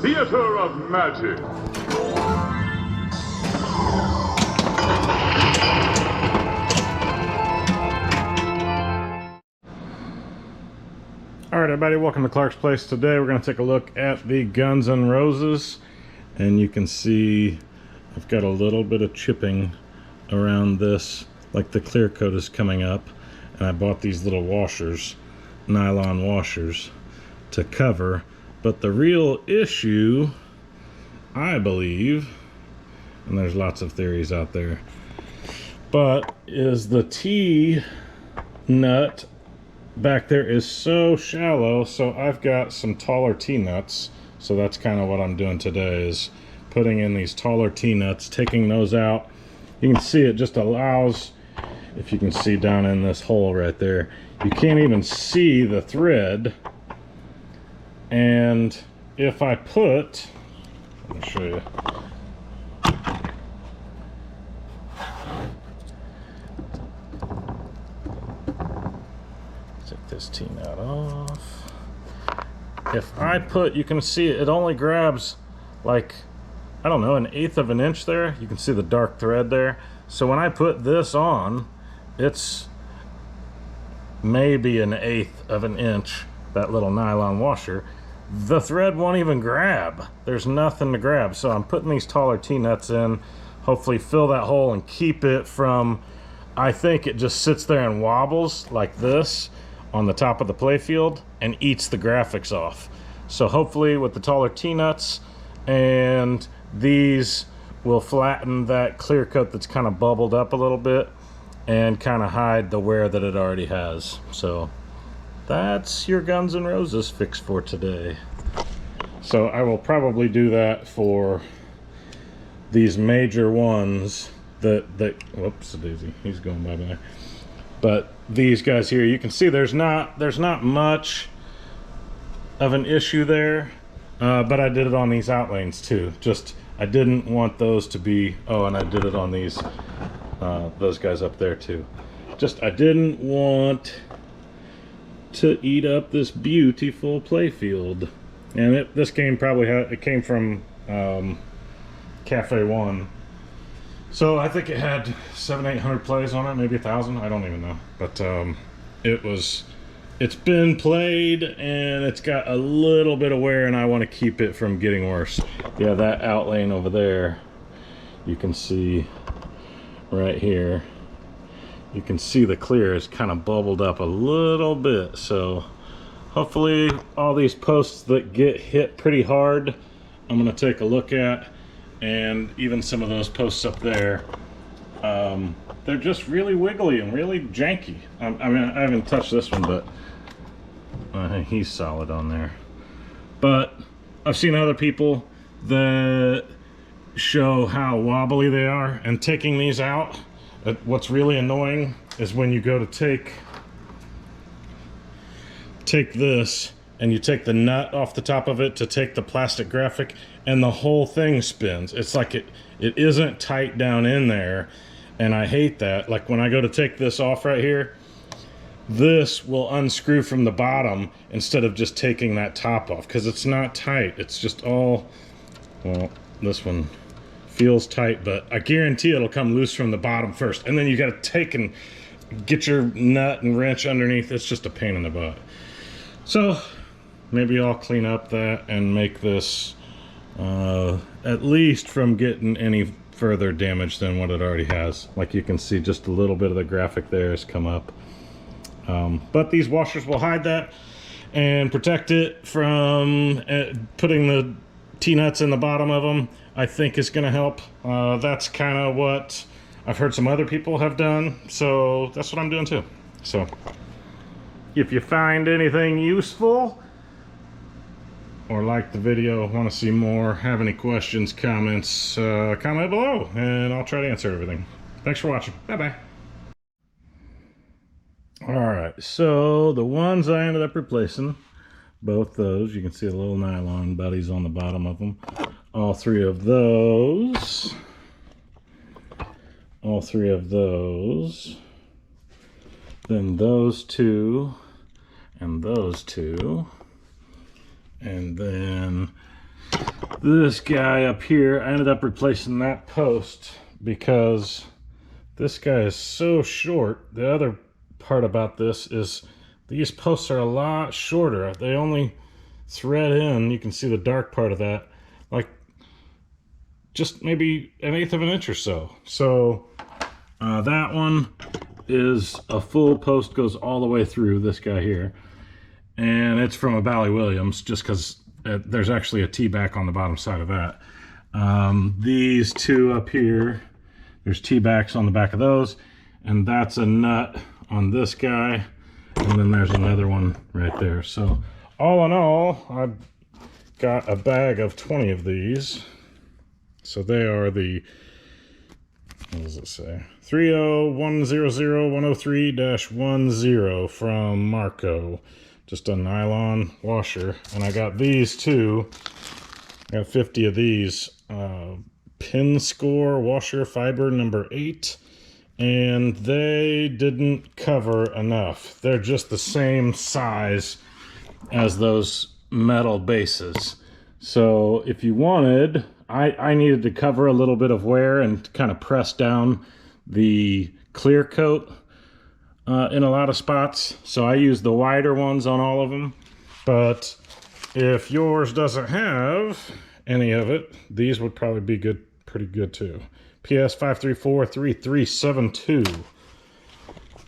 theater of magic. Alright everybody, welcome to Clark's Place. Today we're going to take a look at the Guns N' Roses, and you can see I've got a little bit of chipping around this, like the clear coat is coming up, and I bought these little washers, nylon washers, to cover. But the real issue, I believe, and there's lots of theories out there, but is the T-nut back there is so shallow. So I've got some taller T-nuts, so that's kind of what I'm doing today, is putting in these taller T-nuts, taking those out. You can see it just allows, if you can see down in this hole right there, you can't even see the thread. And if I put, let me show you, take this T-nut off. If I put, you can see it only grabs like, I don't know, 1/8 of an inch there. You can see the dark thread there. So when I put this on, it's maybe 1/8 of an inch, that little nylon washer. The thread won't even grab. There's nothing to grab. So I'm putting these taller T-nuts in, hopefully fill that hole and keep it from, I think it just sits there and wobbles like this on the top of the Playfield and eats the graphics off. So hopefully with the taller T-nuts, and these will flatten that clear coat that's kind of bubbled up a little bit and kind of hide the wear that it already has. So that's your Guns N' Roses fix for today. So I will probably do that for these major ones that whoops a daisy, he's going bye-bye. But these guys here, you can see there's not much of an issue there, but I did it on these outlanes too. Just I didn't want those to be, oh, and I did it on these those guys up there too. Just I didn't want to eat up this beautiful Playfield. And this game probably it came from Cafe One. So I think it had 700-800 plays on it, maybe 1,000, I don't even know. But it's been played and it's got a little bit of wear, and I want to keep it from getting worse. Yeah, that outlane over there, you can see right here, you can see the clear is kind of bubbled up a little bit. So hopefully all these posts that get hit pretty hard, I'm going to take a look at. And even some of those posts up there, they're just really wiggly and really janky. I mean, I haven't touched this one, but I think he's solid on there. But I've seen other people that show how wobbly they are, and taking these out, what's really annoying is when you go to take this and you take the nut off the top of it to take the plastic graphic, and the whole thing spins. It's like it isn't tight down in there, and I hate that. Like when I go to take this off right here, this will unscrew from the bottom instead of just taking that top off, because it's not tight. It's just all, well, this one feels tight, but I guarantee it'll come loose from the bottom first, and then you got to take and get your nut and wrench underneath. It's just a pain in the butt. So maybe I'll clean up that and make this at least from getting any further damage than what it already has. Like you can see, just a little bit of the graphic there has come up. But these washers will hide that and protect it from putting the T-nuts in the bottom of them. I think is going to help. That's kind of what I've heard some other people have done, so that's what I'm doing too. So if you find anything useful or like the video, want to see more, have any questions, comments, comment below, and I'll try to answer everything. Thanks for watching. Bye-bye. Alright, so the ones I ended up replacing, both those, you can see the little nylon buddies on the bottom of them. All three of those. Then those two, and those two. And then this guy up here, I ended up replacing that post because this guy is so short. The other part about this is these posts are a lot shorter. They only thread in, you can see the dark part of that, like just maybe 1/8 of an inch or so. So that one is a full post, goes all the way through, this guy here. And it's from a Bally Williams, just because there's actually a T-back on the bottom side of that. These two up here, there's T-backs on the back of those, and that's a nut on this guy, and then there's another one right there. So all in all, I've got a bag of 20 of these. So they are the, what does it say? 30100-103-10 from Marco. Just a nylon washer. And I got these too. I got 50 of these. Pin Score washer fiber number 8. And they didn't cover enough. They're just the same size as those metal bases. So if you wanted, I needed to cover a little bit of wear and kind of press down the clear coat in a lot of spots. So I used the wider ones on all of them. But if yours doesn't have any of it, these would probably be good, pretty good too. PS 534-3372.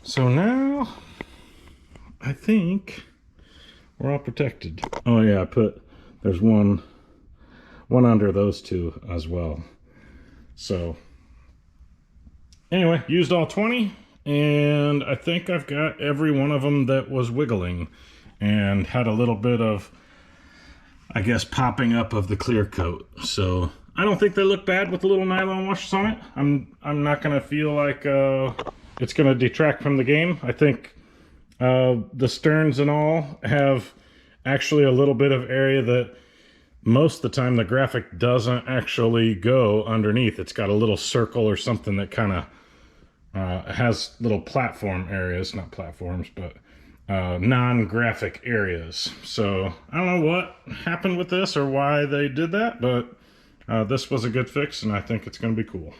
So now I think we're all protected. Oh yeah, there's one under those two as well. So anyway, used all 20, and I think I've got every one of them that was wiggling and had a little bit of, I guess, popping up of the clear coat. So I don't think they look bad with the little nylon washers on it. I'm not gonna feel like it's gonna detract from the game. I think the sterns and all have actually a little bit of area that most of the time the graphic doesn't actually go underneath. It's got a little circle or something that kind of has little platform areas, not platforms, but non-graphic areas. So I don't know what happened with this or why they did that, but this was a good fix, and I think it's going to be cool.